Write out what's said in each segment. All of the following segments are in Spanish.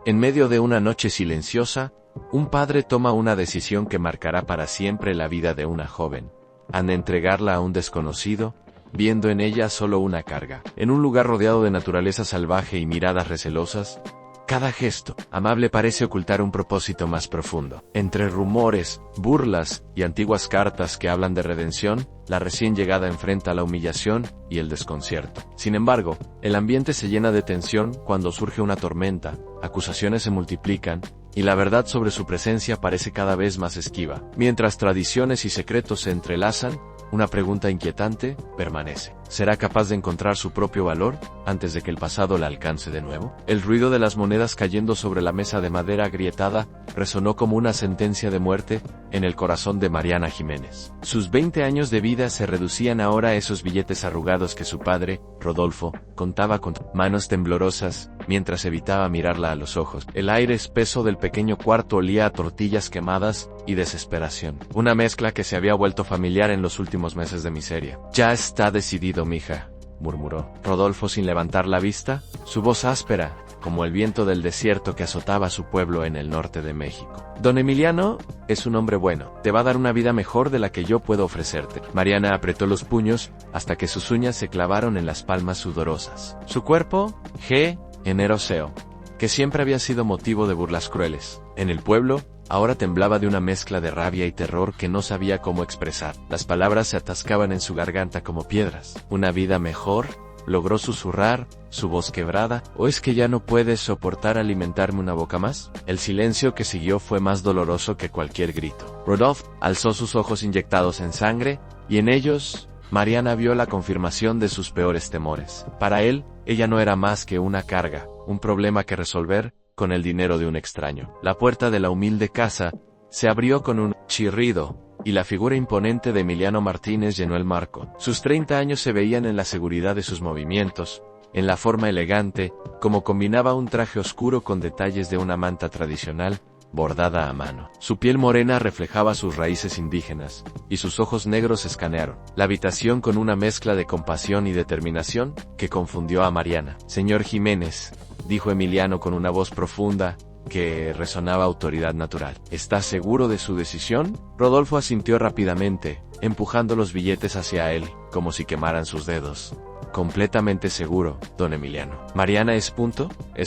En medio de una noche silenciosa, un padre toma una decisión que marcará para siempre la vida de una joven. Han de entregarla a un desconocido, viendo en ella solo una carga. En un lugar rodeado de naturaleza salvaje y miradas recelosas, cada gesto amable parece ocultar un propósito más profundo. Entre rumores, burlas y antiguas cartas que hablan de redención, la recién llegada enfrenta la humillación y el desconcierto. Sin embargo, el ambiente se llena de tensión cuando surge una tormenta, acusaciones se multiplican, y la verdad sobre su presencia parece cada vez más esquiva. Mientras tradiciones y secretos se entrelazan, una pregunta inquietante permanece. ¿Será capaz de encontrar su propio valor antes de que el pasado la alcance de nuevo? El ruido de las monedas cayendo sobre la mesa de madera agrietada resonó como una sentencia de muerte en el corazón de Mariana Jiménez. Sus 20 años de vida se reducían ahora a esos billetes arrugados que su padre, Rodolfo, contaba con manos temblorosas, mientras evitaba mirarla a los ojos. El aire espeso del pequeño cuarto olía a tortillas quemadas y desesperación. Una mezcla que se había vuelto familiar en los últimos meses de miseria. Ya está decidido, mija, murmuró Rodolfo sin levantar la vista, su voz áspera, como el viento del desierto que azotaba su pueblo en el norte de México. Don Emiliano es un hombre bueno, te va a dar una vida mejor de la que yo puedo ofrecerte. Mariana apretó los puños hasta que sus uñas se clavaron en las palmas sudorosas. Su cuerpo, generoso, que siempre había sido motivo de burlas crueles. En el pueblo, ahora temblaba de una mezcla de rabia y terror que no sabía cómo expresar. Las palabras se atascaban en su garganta como piedras. ¿Una vida mejor? Logró susurrar, su voz quebrada. ¿O es que ya no puedes soportar alimentarme una boca más? El silencio que siguió fue más doloroso que cualquier grito. Rodolfo alzó sus ojos inyectados en sangre, y en ellos, Mariana vio la confirmación de sus peores temores. Para él, ella no era más que una carga, un problema que resolver, con el dinero de un extraño. La puerta de la humilde casa se abrió con un chirrido, y la figura imponente de Emiliano Martínez llenó el marco. Sus 30 años se veían en la seguridad de sus movimientos, en la forma elegante, como combinaba un traje oscuro con detalles de una manta tradicional, bordada a mano. Su piel morena reflejaba sus raíces indígenas, y sus ojos negros escanearon la habitación con una mezcla de compasión y determinación, que confundió a Mariana. Señor Jiménez, dijo Emiliano con una voz profunda, que resonaba autoridad natural. ¿Está seguro de su decisión? Rodolfo asintió rápidamente, empujando los billetes hacia él, como si quemaran sus dedos. Completamente seguro, don Emiliano. Mariana es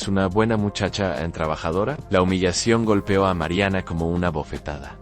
una buena muchacha trabajadora. La humillación golpeó a Mariana como una bofetada.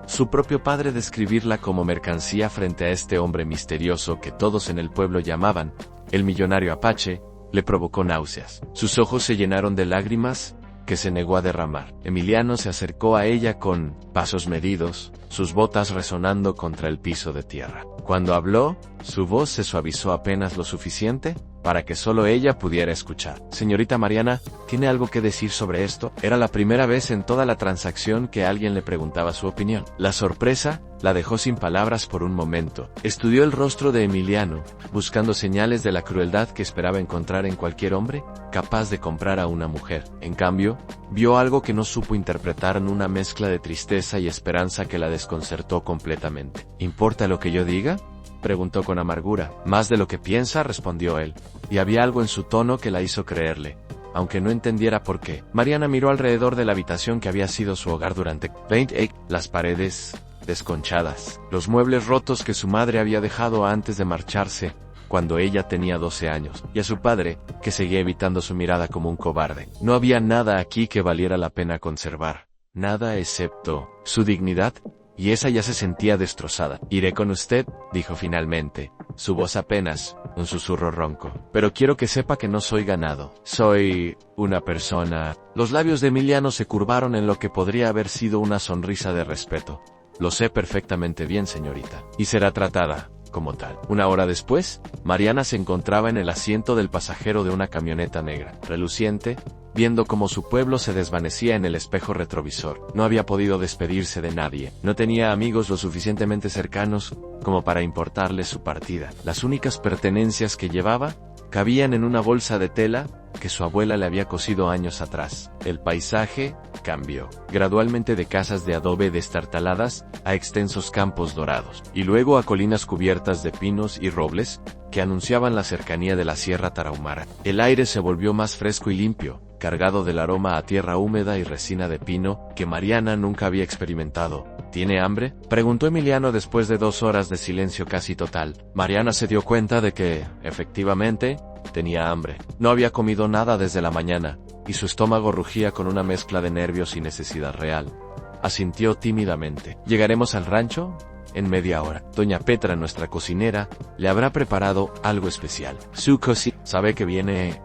Su propio padre describirla como mercancía frente a este hombre misterioso que todos en el pueblo llamaban el millonario Apache, le provocó náuseas. Sus ojos se llenaron de lágrimas, que se negó a derramar. Emiliano se acercó a ella con pasos medidos, sus botas resonando contra el piso de tierra. Cuando habló, su voz se suavizó apenas lo suficiente para que solo ella pudiera escuchar. Señorita Mariana, ¿tiene algo que decir sobre esto? Era la primera vez en toda la transacción que alguien le preguntaba su opinión. La sorpresa la dejó sin palabras por un momento. Estudió el rostro de Emiliano, buscando señales de la crueldad que esperaba encontrar en cualquier hombre capaz de comprar a una mujer. En cambio, vio algo que no supo interpretar en una mezcla de tristeza y esperanza que la desconcertó completamente. ¿Importa lo que yo diga?, preguntó con amargura. Más de lo que piensa, respondió él, y había algo en su tono que la hizo creerle, aunque no entendiera por qué. Mariana miró alrededor de la habitación que había sido su hogar durante 20 años, las paredes desconchadas, los muebles rotos que su madre había dejado antes de marcharse, cuando ella tenía 12 años, y a su padre, que seguía evitando su mirada como un cobarde. No había nada aquí que valiera la pena conservar, nada excepto su dignidad, y esa ya se sentía destrozada. Iré con usted, dijo finalmente, su voz apenas un susurro ronco. Pero quiero que sepa que no soy ganado. Soy una persona. Los labios de Emiliano se curvaron en lo que podría haber sido una sonrisa de respeto. Lo sé perfectamente bien, señorita. Y será tratada como tal. Una hora después, Mariana se encontraba en el asiento del pasajero de una camioneta negra, reluciente, viendo cómo su pueblo se desvanecía en el espejo retrovisor. No había podido despedirse de nadie. No tenía amigos lo suficientemente cercanos como para importarle su partida. Las únicas pertenencias que llevaba cabían en una bolsa de tela que su abuela le había cosido años atrás. El paisaje cambió, gradualmente de casas de adobe destartaladas a extensos campos dorados, y luego a colinas cubiertas de pinos y robles que anunciaban la cercanía de la Sierra Tarahumara. El aire se volvió más fresco y limpio, cargado del aroma a tierra húmeda y resina de pino que Mariana nunca había experimentado. ¿Tiene hambre?, preguntó Emiliano después de 2 horas de silencio casi total. Mariana se dio cuenta de que, efectivamente, tenía hambre. No había comido nada desde la mañana, y su estómago rugía con una mezcla de nervios y necesidad real. Asintió tímidamente. ¿Llegaremos al rancho? En media hora. Doña Petra, nuestra cocinera, le habrá preparado algo especial. Su cocina. ¿Sabe que viene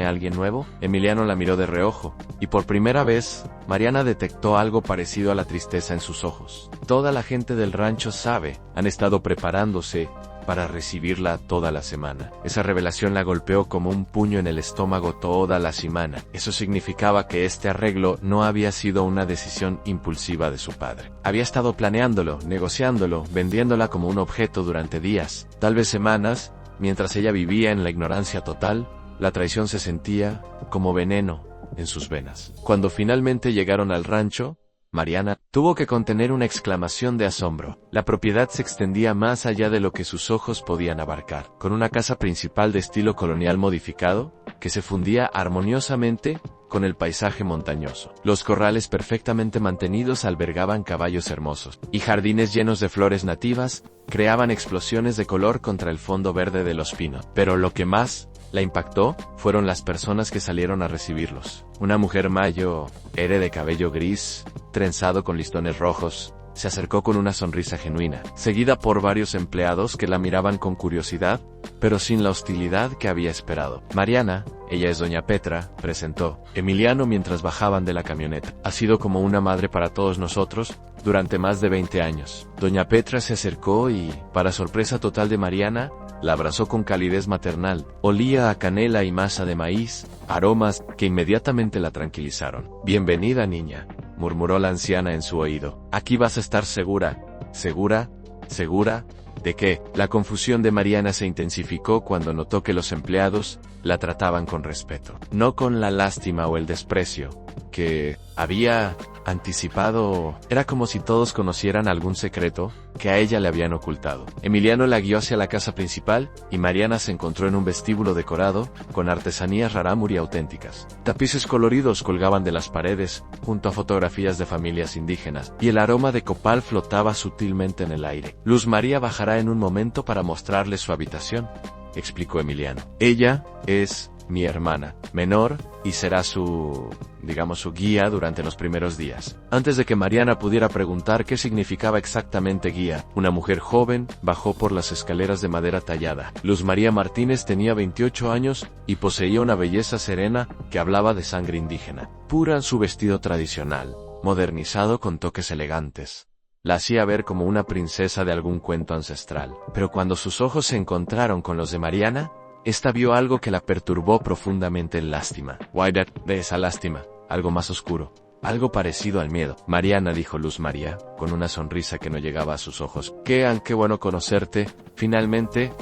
alguien nuevo? Emiliano la miró de reojo, y por primera vez, Mariana detectó algo parecido a la tristeza en sus ojos. Toda la gente del rancho sabe, han estado preparándose para recibirla toda la semana. Esa revelación la golpeó como un puño en el estómago toda la semana. Eso significaba que este arreglo no había sido una decisión impulsiva de su padre. Había estado planeándolo, negociándolo, vendiéndola como un objeto durante días, tal vez semanas, mientras ella vivía en la ignorancia total. La traición se sentía como veneno en sus venas. Cuando finalmente llegaron al rancho, Mariana tuvo que contener una exclamación de asombro. La propiedad se extendía más allá de lo que sus ojos podían abarcar, con una casa principal de estilo colonial modificado, que se fundía armoniosamente con el paisaje montañoso. Los corrales perfectamente mantenidos albergaban caballos hermosos, y jardines llenos de flores nativas creaban explosiones de color contra el fondo verde de los pinos. Pero lo que más la impactó fueron las personas que salieron a recibirlos. Una mujer mayor, de cabello gris, trenzado con listones rojos, se acercó con una sonrisa genuina, seguida por varios empleados que la miraban con curiosidad, pero sin la hostilidad que había esperado. Mariana, ella es doña Petra, presentó Emiliano mientras bajaban de la camioneta. Ha sido como una madre para todos nosotros durante más de 20 años. Doña Petra se acercó y, para sorpresa total de Mariana, la abrazó con calidez maternal. Olía a canela y masa de maíz, aromas que inmediatamente la tranquilizaron. Bienvenida, niña, murmuró la anciana en su oído. Aquí vas a estar segura. ¿Segura? ¿Segura? ¿De qué? La confusión de Mariana se intensificó cuando notó que los empleados la trataban con respeto, no con la lástima o el desprecio que había anticipado. Era como si todos conocieran algún secreto que a ella le habían ocultado. Emiliano la guió hacia la casa principal, y Mariana se encontró en un vestíbulo decorado con artesanías rarámuri auténticas. Tapices coloridos colgaban de las paredes, junto a fotografías de familias indígenas, y el aroma de copal flotaba sutilmente en el aire. Luz María bajará en un momento para mostrarle su habitación, explicó Emiliano. Ella es mi hermana menor y será su guía durante los primeros días. Antes de que Mariana pudiera preguntar qué significaba exactamente guía, una mujer joven bajó por las escaleras de madera tallada. Luz María Martínez tenía 28 años y poseía una belleza serena que hablaba de sangre indígena, pura en su vestido tradicional, modernizado con toques elegantes. La hacía ver como una princesa de algún cuento ancestral. Pero cuando sus ojos se encontraron con los de Mariana, esta vio algo que la perturbó profundamente en lástima. De esa lástima, algo más oscuro, algo parecido al miedo. Mariana, dijo Luz María, con una sonrisa que no llegaba a sus ojos. Qué bueno conocerte. Finalmente.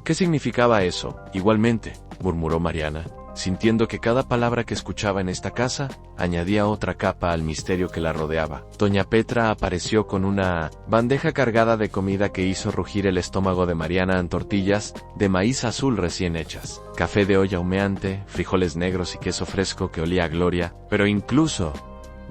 ¿Qué significaba eso? Igualmente, murmuró Mariana, sintiendo que cada palabra que escuchaba en esta casa añadía otra capa al misterio que la rodeaba. Doña Petra apareció con una bandeja cargada de comida que hizo rugir el estómago de Mariana en tortillas de maíz azul recién hechas, café de olla humeante, frijoles negros y queso fresco que olía a gloria. Pero incluso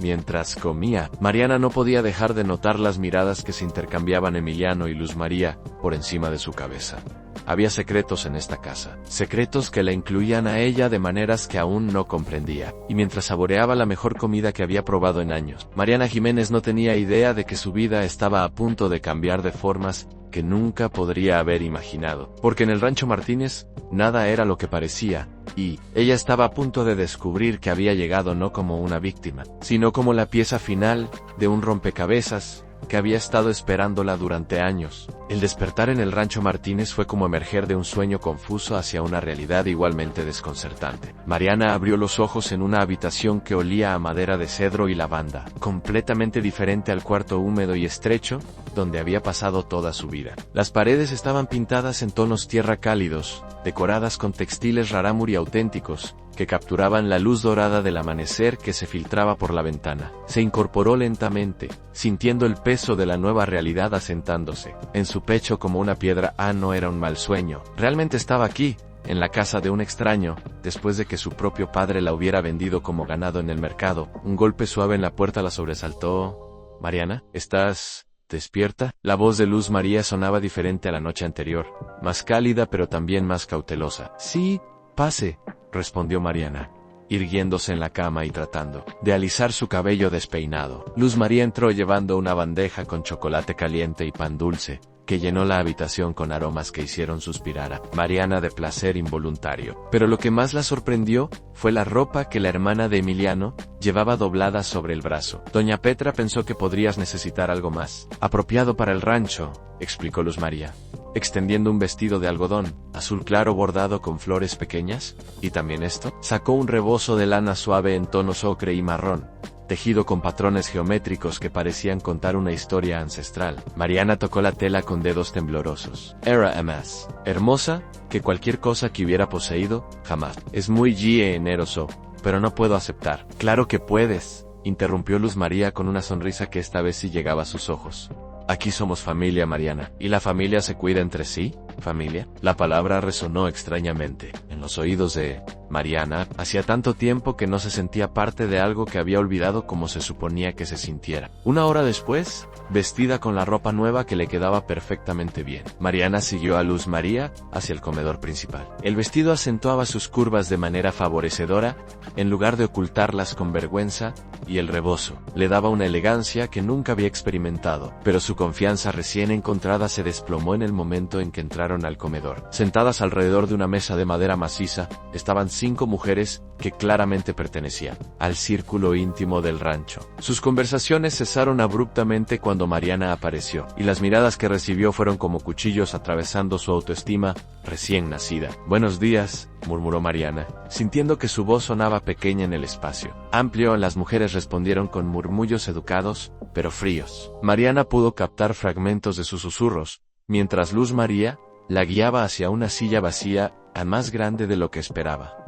mientras comía, Mariana no podía dejar de notar las miradas que se intercambiaban Emiliano y Luz María por encima de su cabeza. Había secretos en esta casa, secretos que la incluían a ella de maneras que aún no comprendía, y mientras saboreaba la mejor comida que había probado en años, Mariana Jiménez no tenía idea de que su vida estaba a punto de cambiar de formas que nunca podría haber imaginado, porque en el rancho Martínez, nada era lo que parecía, y ella estaba a punto de descubrir que había llegado no como una víctima, sino como la pieza final de un rompecabezas que había estado esperándola durante años. El despertar en el rancho Martínez fue como emerger de un sueño confuso hacia una realidad igualmente desconcertante. Mariana abrió los ojos en una habitación que olía a madera de cedro y lavanda, completamente diferente al cuarto húmedo y estrecho, donde había pasado toda su vida. Las paredes estaban pintadas en tonos tierra cálidos, decoradas con textiles rarámuri auténticos, que capturaban la luz dorada del amanecer que se filtraba por la ventana. Se incorporó lentamente, sintiendo el peso de la nueva realidad asentándose en su pecho como una piedra. No era un mal sueño, realmente estaba aquí, en la casa de un extraño, después de que su propio padre la hubiera vendido como ganado en el mercado. Un golpe suave en la puerta la sobresaltó. «Mariana, ¿estás despierta?» La voz de Luz María sonaba diferente a la noche anterior, más cálida pero también más cautelosa. «Sí, pase», respondió Mariana, irguiéndose en la cama y tratando de alisar su cabello despeinado. Luz María entró llevando una bandeja con chocolate caliente y pan dulce, que llenó la habitación con aromas que hicieron suspirar a Mariana de placer involuntario. Pero lo que más la sorprendió fue la ropa que la hermana de Emiliano llevaba doblada sobre el brazo. «Doña Petra pensó que podrías necesitar algo más apropiado para el rancho», explicó Luz María, extendiendo un vestido de algodón, azul claro bordado con flores pequeñas. «¿Y también esto?». Sacó un rebozo de lana suave en tonos ocre y marrón, tejido con patrones geométricos que parecían contar una historia ancestral. Mariana tocó la tela con dedos temblorosos. «Era más hermosa que cualquier cosa que hubiera poseído, jamás. Es muy generoso, pero no puedo aceptar». «Claro que puedes», interrumpió Luz María con una sonrisa que esta vez sí llegaba a sus ojos. «Aquí somos familia, Mariana. ¿Y la familia se cuida entre sí? ¿Familia?». La palabra resonó extrañamente en los oídos de Mariana. Hacía tanto tiempo que no se sentía parte de algo que había olvidado como se suponía que se sintiera. Una hora después, vestida con la ropa nueva que le quedaba perfectamente bien, Mariana siguió a Luz María hacia el comedor principal. El vestido acentuaba sus curvas de manera favorecedora, en lugar de ocultarlas con vergüenza, y el rebozo le daba una elegancia que nunca había experimentado, pero su confianza recién encontrada se desplomó en el momento en que entraron al comedor. Sentadas alrededor de una mesa de madera maciza, estaban 5 mujeres que claramente pertenecían al círculo íntimo del rancho. Sus conversaciones cesaron abruptamente cuando Mariana apareció, y las miradas que recibió fueron como cuchillos atravesando su autoestima recién nacida. «Buenos días», murmuró Mariana, sintiendo que su voz sonaba pequeña en el espacio amplio. Las mujeres respondieron con murmullos educados, pero fríos. Mariana pudo captar fragmentos de sus susurros, mientras Luz María la guiaba hacia una silla vacía, a más grande de lo que esperaba.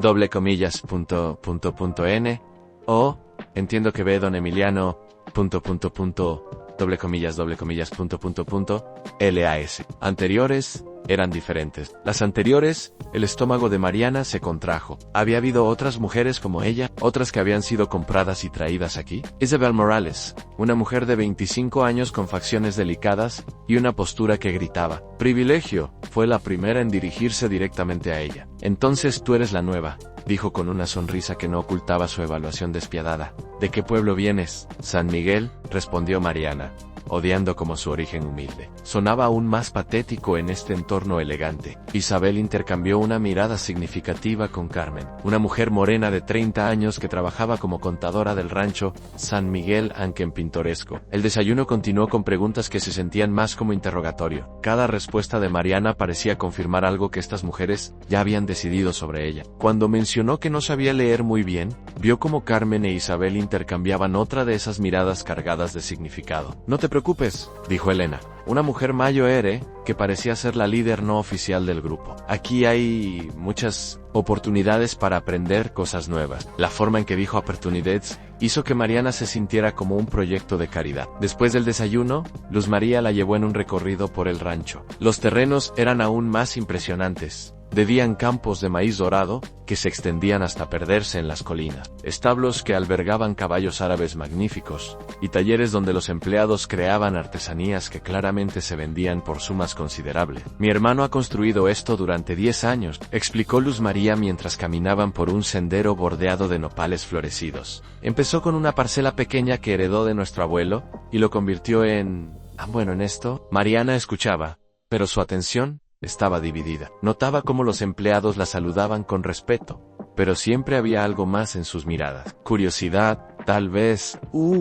«N. Oh, entiendo que ve don Emiliano, LAS. Anteriores eran diferentes. Las anteriores, el estómago de Mariana se contrajo. Había habido otras mujeres como ella, otras que habían sido compradas y traídas aquí. Isabel Morales, una mujer de 25 años con facciones delicadas y una postura que gritaba. «Privilegio», fue la primera en dirigirse directamente a ella. «Entonces tú eres la nueva», dijo con una sonrisa que no ocultaba su evaluación despiadada. «¿De qué pueblo vienes?». «San Miguel», respondió Mariana, odiando como su origen humilde sonaba aún más patético en este entorno elegante. Isabel intercambió una mirada significativa con Carmen, una mujer morena de 30 años que trabajaba como contadora del rancho San Miguel, aunque en pintoresco. El desayuno continuó con preguntas que se sentían más como interrogatorio. Cada respuesta de Mariana parecía confirmar algo que estas mujeres ya habían decidido sobre ella. Cuando mencionó que no sabía leer muy bien, vio como Carmen e Isabel intercambiaban otra de esas miradas cargadas de significado. «No te preocupes», dijo Elena, una mujer mayor que parecía ser la líder no oficial del grupo. «Aquí hay muchas oportunidades para aprender cosas nuevas». La forma en que dijo oportunidades hizo que Mariana se sintiera como un proyecto de caridad. Después del desayuno, Luz María la llevó en un recorrido por el rancho. Los terrenos eran aún más impresionantes. De día en campos de maíz dorado, que se extendían hasta perderse en las colinas, establos que albergaban caballos árabes magníficos, y talleres donde los empleados creaban artesanías que claramente se vendían por sumas considerables. «Mi hermano ha construido esto durante 10 años», explicó Luz María mientras caminaban por un sendero bordeado de nopales florecidos. «Empezó con una parcela pequeña que heredó de nuestro abuelo, y lo convirtió en... en esto». Mariana escuchaba, pero su atención estaba dividida. Notaba cómo los empleados la saludaban con respeto, pero siempre había algo más en sus miradas. Curiosidad, tal vez.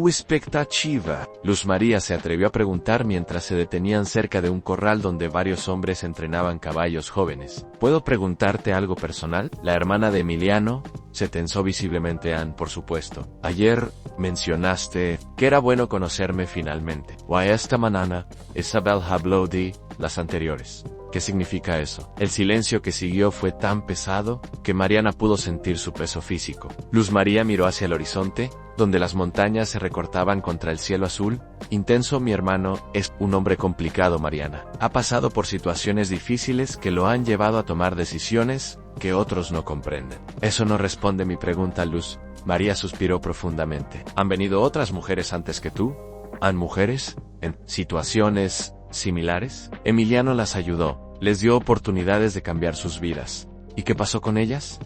Expectativa. Luz María se atrevió a preguntar mientras se detenían cerca de un corral donde varios hombres entrenaban caballos jóvenes. «¿Puedo preguntarte algo personal?». La hermana de Emiliano se tensó visiblemente. «Por supuesto. Ayer mencionaste que era bueno conocerme finalmente. Esta mañana, Isabel habló de las anteriores». «¿Qué significa eso?». El silencio que siguió fue tan pesado que Mariana pudo sentir su peso físico. Luz María miró hacia el horizonte, donde las montañas se recortaban contra el cielo azul intenso. «Mi hermano es un hombre complicado, Mariana. Ha pasado por situaciones difíciles que lo han llevado a tomar decisiones que otros no comprenden. Eso no responde mi pregunta, Luz. María suspiró profundamente. ¿Han venido otras mujeres antes que tú? ¿Han mujeres en situaciones similares? Emiliano las ayudó, les dio oportunidades de cambiar sus vidas. ¿Y qué pasó con ellas?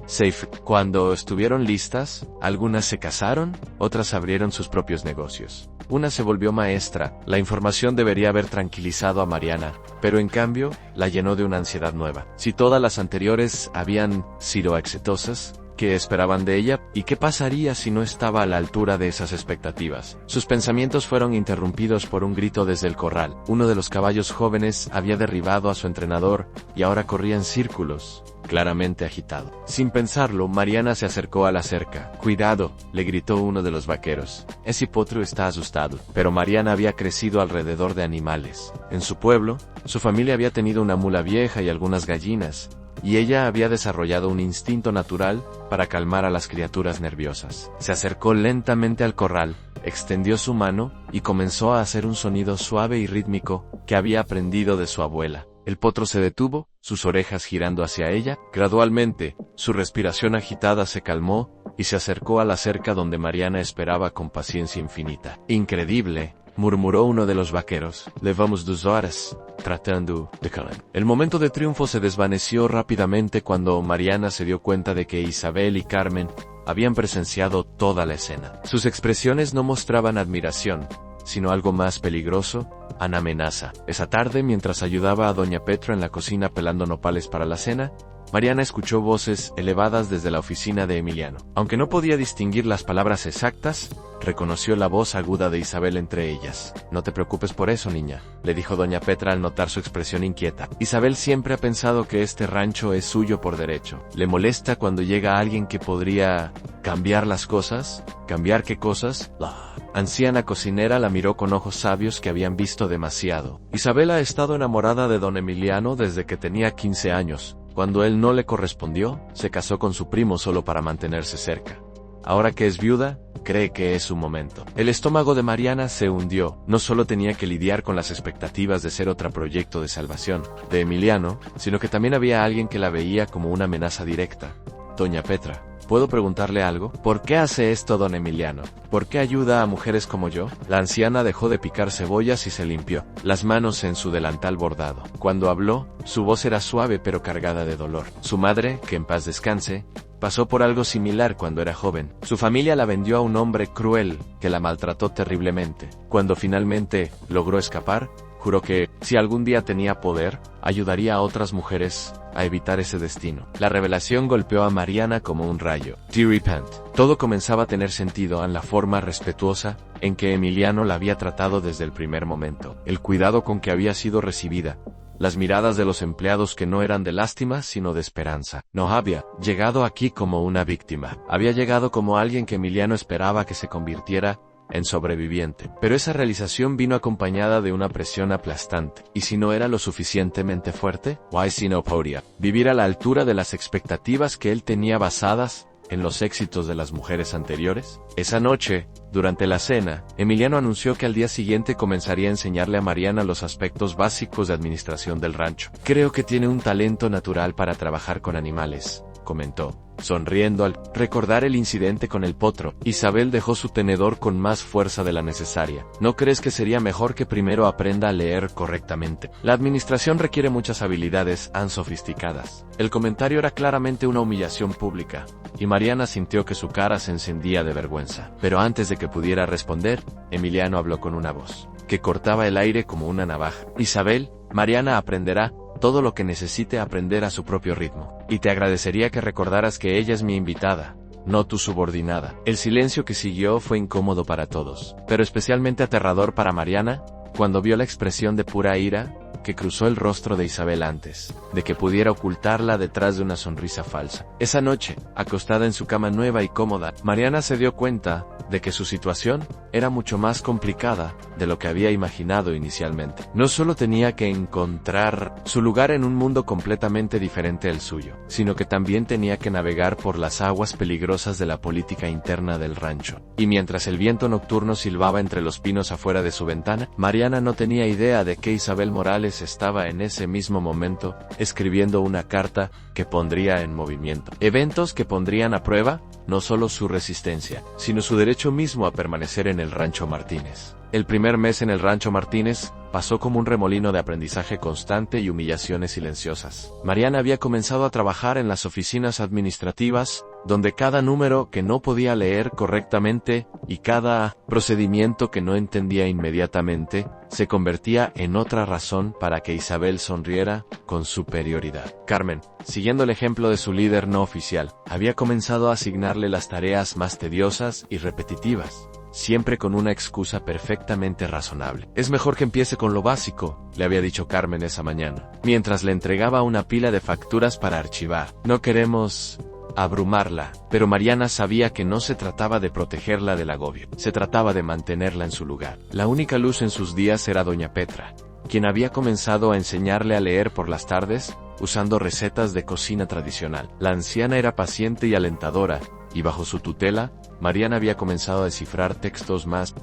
Cuando estuvieron listas, algunas se casaron, otras abrieron sus propios negocios. Una se volvió maestra. La información debería haber tranquilizado a Mariana, pero en cambio, la llenó de una ansiedad nueva. Si todas las anteriores habían sido exitosas, ¿qué esperaban de ella? ¿Y qué pasaría si no estaba a la altura de esas expectativas? Sus pensamientos fueron interrumpidos por un grito desde el corral. Uno de los caballos jóvenes había derribado a su entrenador y ahora corría en círculos, claramente agitado. Sin pensarlo, Mariana se acercó a la cerca. «Cuidado», le gritó uno de los vaqueros. «Ese potro está asustado». Pero Mariana había crecido alrededor de animales. En su pueblo, su familia había tenido una mula vieja y algunas gallinas, y ella había desarrollado un instinto natural para calmar a las criaturas nerviosas. Se acercó lentamente al corral, extendió su mano y comenzó a hacer un sonido suave y rítmico que había aprendido de su abuela. El potro se detuvo, sus orejas girando hacia ella. Gradualmente, su respiración agitada se calmó y se acercó a la cerca donde Mariana esperaba con paciencia infinita. «Increíble», murmuró uno de los vaqueros. «Levamos 2 horas tratando de calmar». El momento de triunfo se desvaneció rápidamente cuando Mariana se dio cuenta de que Isabel y Carmen habían presenciado toda la escena. Sus expresiones no mostraban admiración, sino algo más peligroso, una amenaza. Esa tarde, mientras ayudaba a doña Petra en la cocina pelando nopales para la cena, Mariana escuchó voces elevadas desde la oficina de Emiliano. Aunque no podía distinguir las palabras exactas, reconoció la voz aguda de Isabel entre ellas. «No te preocupes por eso, niña», le dijo doña Petra al notar su expresión inquieta. «Isabel siempre ha pensado que este rancho es suyo por derecho. ¿Le molesta cuando llega alguien que podría cambiar las cosas?» «¿Cambiar qué cosas?» La anciana cocinera la miró con ojos sabios que habían visto demasiado. Isabel ha estado enamorada de don Emiliano desde que tenía 15 años. Cuando él no le correspondió, se casó con su primo solo para mantenerse cerca. Ahora que es viuda, cree que es su momento. El estómago de Mariana se hundió. No solo tenía que lidiar con las expectativas de ser otro proyecto de salvación de Emiliano, sino que también había alguien que la veía como una amenaza directa. Doña Petra. ¿Puedo preguntarle algo? ¿Por qué hace esto don Emiliano? ¿Por qué ayuda a mujeres como yo? La anciana dejó de picar cebollas y se limpió las manos en su delantal bordado. Cuando habló, su voz era suave pero cargada de dolor. Su madre, que en paz descanse, pasó por algo similar cuando era joven. Su familia la vendió a un hombre cruel que la maltrató terriblemente. Cuando finalmente logró escapar, juró que, si algún día tenía poder, ayudaría a otras mujeres a evitar ese destino. La revelación golpeó a Mariana como un rayo. Repent. Todo comenzaba a tener sentido en la forma respetuosa en que Emiliano la había tratado desde el primer momento. El cuidado con que había sido recibida. Las miradas de los empleados que no eran de lástima sino de esperanza. No había llegado aquí como una víctima. Había llegado como alguien que Emiliano esperaba que se convirtiera en sobreviviente. Pero esa realización vino acompañada de una presión aplastante. ¿Y si no era lo suficientemente fuerte? Why si no podía vivir a la altura de las expectativas que él tenía basadas en los éxitos de las mujeres anteriores? Esa noche, durante la cena, Emiliano anunció que al día siguiente comenzaría a enseñarle a Mariana los aspectos básicos de administración del rancho. «Creo que tiene un talento natural para trabajar con animales», comentó, sonriendo al recordar el incidente con el potro. Isabel dejó su tenedor con más fuerza de la necesaria. «¿No crees que sería mejor que primero aprenda a leer correctamente? La administración requiere muchas habilidades sofisticadas». El comentario era claramente una humillación pública, y Mariana sintió que su cara se encendía de vergüenza. Pero antes de que pudiera responder, Emiliano habló con una voz que cortaba el aire como una navaja. «Isabel, Mariana aprenderá todo lo que necesite aprender a su propio ritmo. Y te agradecería que recordaras que ella es mi invitada, no tu subordinada». El silencio que siguió fue incómodo para todos, pero especialmente aterrador para Mariana, cuando vio la expresión de pura ira que cruzó el rostro de Isabel antes de que pudiera ocultarla detrás de una sonrisa falsa. Esa noche, acostada en su cama nueva y cómoda, Mariana se dio cuenta de que su situación era mucho más complicada de lo que había imaginado inicialmente. No solo tenía que encontrar su lugar en un mundo completamente diferente al suyo, sino que también tenía que navegar por las aguas peligrosas de la política interna del rancho. Y mientras el viento nocturno silbaba entre los pinos afuera de su ventana, Mariana no tenía idea de que Isabel Morales Martínez estaba en ese mismo momento escribiendo una carta que pondría en movimiento eventos que pondrían a prueba no solo su resistencia, sino su derecho mismo a permanecer en el Rancho Martínez. El primer mes en el Rancho Martínez pasó como un remolino de aprendizaje constante y humillaciones silenciosas. Mariana había comenzado a trabajar en las oficinas administrativas, donde cada número que no podía leer correctamente y cada procedimiento que no entendía inmediatamente se convertía en otra razón para que Isabel sonriera con superioridad. Carmen, siguiendo el ejemplo de su líder no oficial, había comenzado a asignarle las tareas más tediosas y repetitivas, siempre con una excusa perfectamente razonable. Es mejor que empiece con lo básico, le había dicho Carmen esa mañana, mientras le entregaba una pila de facturas para archivar. No queremos abrumarla, pero Mariana sabía que no se trataba de protegerla del agobio, se trataba de mantenerla en su lugar. La única luz en sus días era doña Petra, quien había comenzado a enseñarle a leer por las tardes, usando recetas de cocina tradicional. La anciana era paciente y alentadora, y bajo su tutela, Mariana había comenzado a descifrar textos más.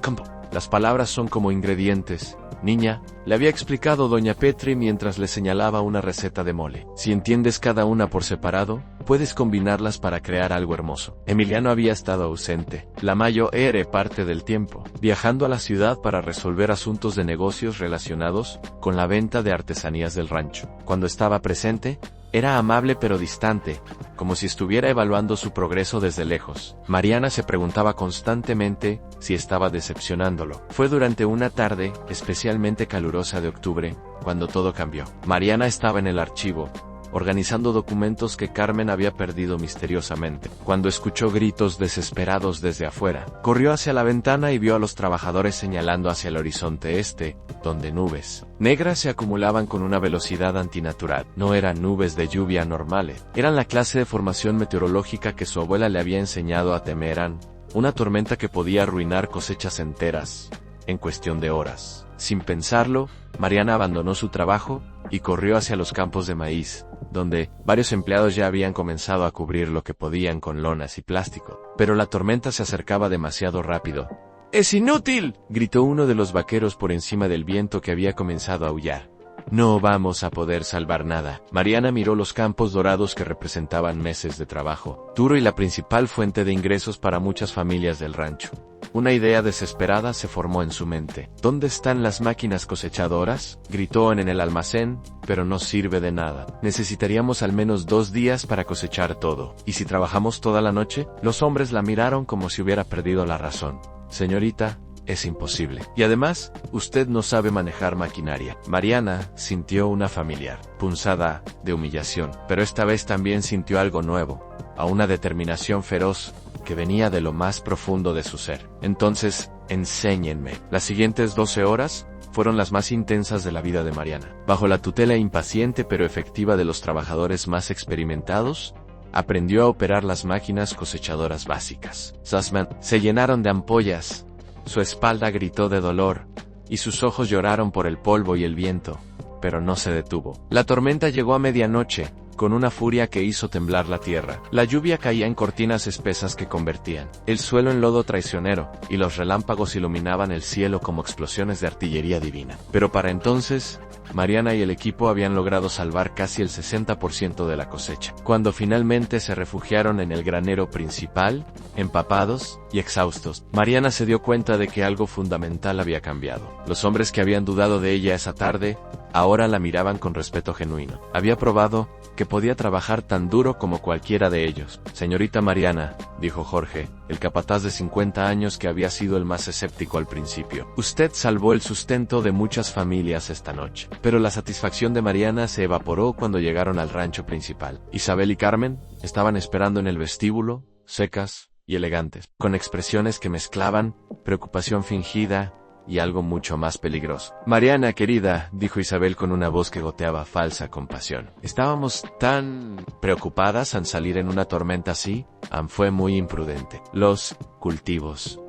Las palabras son como ingredientes, niña, le había explicado doña Petri mientras le señalaba una receta de mole. Si entiendes cada una por separado, puedes combinarlas para crear algo hermoso. Emiliano había estado ausente, la mayor parte del tiempo, viajando a la ciudad para resolver asuntos de negocios relacionados con la venta de artesanías del rancho. Cuando estaba presente, era amable pero distante, como si estuviera evaluando su progreso desde lejos. Mariana se preguntaba constantemente si estaba decepcionándolo. Fue durante una tarde, especialmente calurosa de octubre, cuando todo cambió. Mariana estaba en el archivo, organizando documentos que Carmen había perdido misteriosamente, cuando escuchó gritos desesperados desde afuera. Corrió hacia la ventana y vio a los trabajadores señalando hacia el horizonte este, donde nubes negras se acumulaban con una velocidad antinatural. No eran nubes de lluvia normales, eran la clase de formación meteorológica que su abuela le había enseñado a temer, una tormenta que podía arruinar cosechas enteras en cuestión de horas. Sin pensarlo, Mariana abandonó su trabajo y corrió hacia los campos de maíz, donde varios empleados ya habían comenzado a cubrir lo que podían con lonas y plástico. Pero la tormenta se acercaba demasiado rápido. ¡Es inútil!, gritó uno de los vaqueros por encima del viento que había comenzado a aullar. No vamos a poder salvar nada. Mariana miró los campos dorados que representaban meses de trabajo duro y la principal fuente de ingresos para muchas familias del rancho. Una idea desesperada se formó en su mente. ¿Dónde están las máquinas cosechadoras?, gritó en el almacén, pero no sirve de nada. Necesitaríamos al menos 2 días para cosechar todo. ¿Y si trabajamos toda la noche? Los hombres la miraron como si hubiera perdido la razón. Señorita, es imposible. Y además, usted no sabe manejar maquinaria. Mariana sintió una familiar punzada de humillación, pero esta vez también sintió algo nuevo, a una determinación feroz que venía de lo más profundo de su ser. Entonces, enséñenme. Las siguientes 12 horas fueron las más intensas de la vida de Mariana. Bajo la tutela impaciente pero efectiva de los trabajadores más experimentados, aprendió a operar las máquinas cosechadoras básicas. Sus manos se llenaron de ampollas, su espalda gritó de dolor, y sus ojos lloraron por el polvo y el viento, pero no se detuvo. La tormenta llegó a medianoche, con una furia que hizo temblar la tierra. La lluvia caía en cortinas espesas que convertían el suelo en lodo traicionero, y los relámpagos iluminaban el cielo como explosiones de artillería divina. Pero para entonces, Mariana y el equipo habían logrado salvar casi el 60% de la cosecha. Cuando finalmente se refugiaron en el granero principal, empapados y exhaustos, Mariana se dio cuenta de que algo fundamental había cambiado. Los hombres que habían dudado de ella esa tarde, ahora la miraban con respeto genuino. Había probado que podía trabajar tan duro como cualquiera de ellos. Señorita Mariana, dijo Jorge, el capataz de 50 años que había sido el más escéptico al principio. Usted salvó el sustento de muchas familias esta noche. Pero la satisfacción de Mariana se evaporó cuando llegaron al rancho principal. Isabel y Carmen estaban esperando en el vestíbulo, secas y elegantes, con expresiones que mezclaban preocupación fingida y algo mucho más peligroso. Mariana, querida, dijo Isabel con una voz que goteaba falsa compasión. Estábamos tan preocupadas al salir en una tormenta así. Fue muy imprudente. Los cultivos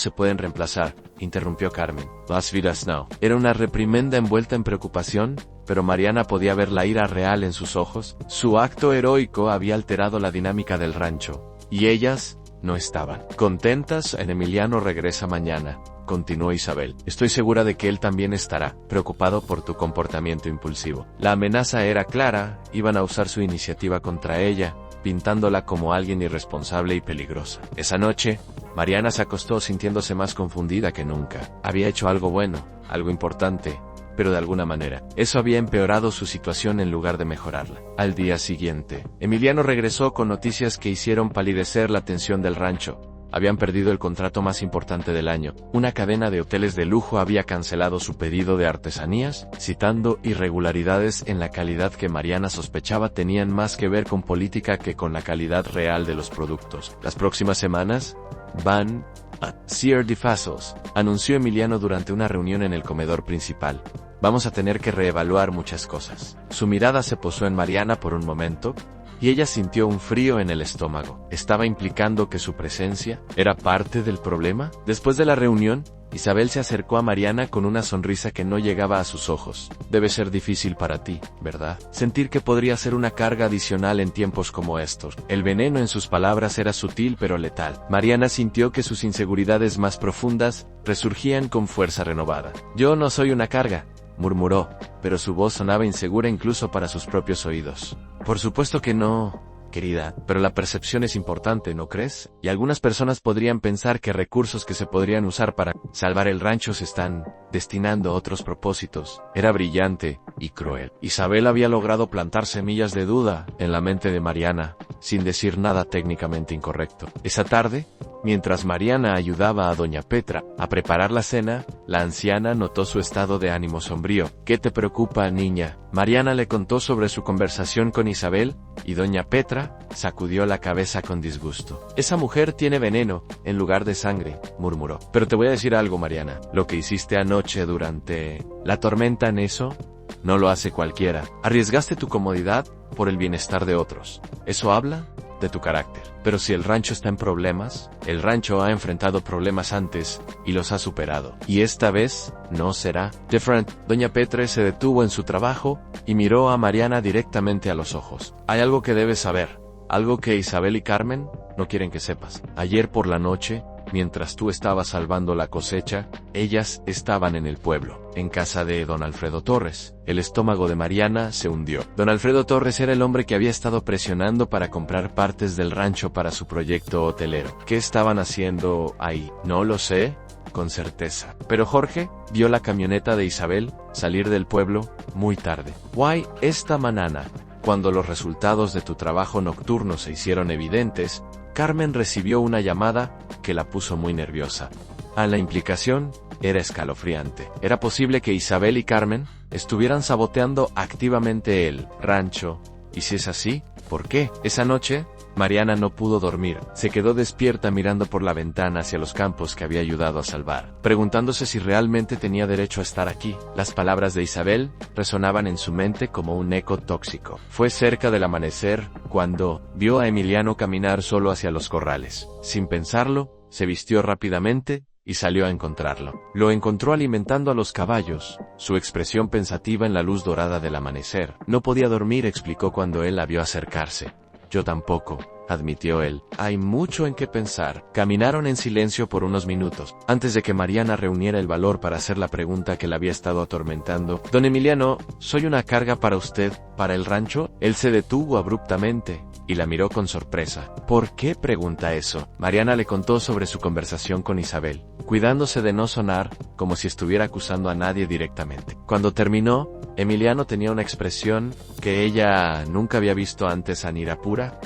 se pueden reemplazar, interrumpió Carmen. Las vidas no. Era una reprimenda envuelta en preocupación, pero Mariana podía ver la ira real en sus ojos. Su acto heroico había alterado la dinámica del rancho, y ellas no estaban contentas. En Emiliano regresa mañana, continuó Isabel. Estoy segura de que él también estará preocupado por tu comportamiento impulsivo. La amenaza era clara, iban a usar su iniciativa contra ella, pintándola como alguien irresponsable y peligrosa. Esa noche, Mariana se acostó sintiéndose más confundida que nunca. Había hecho algo bueno, algo importante, pero de alguna manera, eso había empeorado su situación en lugar de mejorarla. Al día siguiente, Emiliano regresó con noticias que hicieron palidecer la tensión del rancho. Habían perdido el contrato más importante del año. Una cadena de hoteles de lujo había cancelado su pedido de artesanías, citando irregularidades en la calidad que Mariana sospechaba tenían más que ver con política que con la calidad real de los productos. Las próximas semanas van a ser difíciles, anunció Emiliano durante una reunión en el comedor principal. Vamos a tener que reevaluar muchas cosas. Su mirada se posó en Mariana por un momento, y ella sintió un frío en el estómago. ¿Estaba implicando que su presencia era parte del problema? Después de la reunión, Isabel se acercó a Mariana con una sonrisa que no llegaba a sus ojos. Debe ser difícil para ti, ¿verdad? Sentir que podría ser una carga adicional en tiempos como estos. El veneno en sus palabras era sutil pero letal. Mariana sintió que sus inseguridades más profundas resurgían con fuerza renovada. Yo no soy una carga, murmuró, pero su voz sonaba insegura incluso para sus propios oídos. Por supuesto que no, querida, pero la percepción es importante, ¿no crees? Y algunas personas podrían pensar que recursos que se podrían usar para salvar el rancho se están destinando a otros propósitos. Era brillante y cruel. Isabel había logrado plantar semillas de duda en la mente de Mariana, sin decir nada técnicamente incorrecto. Esa tarde, mientras Mariana ayudaba a doña Petra a preparar la cena, la anciana notó su estado de ánimo sombrío. ¿Qué te preocupa, niña? Mariana le contó sobre su conversación con Isabel, y doña Petra sacudió la cabeza con disgusto. Esa mujer tiene veneno, en lugar de sangre, murmuró. Pero te voy a decir algo, Mariana. Lo que hiciste anoche durante la tormenta en eso, no lo hace cualquiera. Arriesgaste tu comodidad por el bienestar de otros. Eso habla de tu carácter. Pero si el rancho está en problemas, el rancho ha enfrentado problemas antes y los ha superado. Y esta vez no será different. Doña Petra se detuvo en su trabajo y miró a Mariana directamente a los ojos. Hay algo que debes saber, algo que Isabel y Carmen no quieren que sepas. Ayer por la noche, mientras tú estabas salvando la cosecha, ellas estaban en el pueblo, en casa de don Alfredo Torres. El estómago de Mariana se hundió. Don Alfredo Torres era el hombre que había estado presionando para comprar partes del rancho para su proyecto hotelero. ¿Qué estaban haciendo ahí? No lo sé, con certeza. Pero Jorge vio la camioneta de Isabel salir del pueblo muy tarde. Why, esta mañana, cuando los resultados de tu trabajo nocturno se hicieron evidentes, Carmen recibió una llamada que la puso muy nerviosa. La implicación era escalofriante. Era posible que Isabel y Carmen estuvieran saboteando activamente el rancho. Y si es así, ¿por qué? Esa noche, Mariana no pudo dormir. Se quedó despierta mirando por la ventana hacia los campos que había ayudado a salvar, preguntándose si realmente tenía derecho a estar aquí. Las palabras de Isabel resonaban en su mente como un eco tóxico. Fue cerca del amanecer cuando vio a Emiliano caminar solo hacia los corrales. Sin pensarlo, se vistió rápidamente y salió a encontrarlo. Lo encontró alimentando a los caballos, su expresión pensativa en la luz dorada del amanecer. No podía dormir, explicó cuando él la vio acercarse. Yo tampoco, admitió él. Hay mucho en qué pensar. Caminaron en silencio por unos minutos, antes de que Mariana reuniera el valor para hacer la pregunta que la había estado atormentando. Don Emiliano, ¿soy una carga para usted, para el rancho? Él se detuvo abruptamente y la miró con sorpresa. ¿Por qué pregunta eso? Mariana le contó sobre su conversación con Isabel, cuidándose de no sonar como si estuviera acusando a nadie directamente. Cuando terminó, Emiliano tenía una expresión que ella nunca había visto antes en Irapura.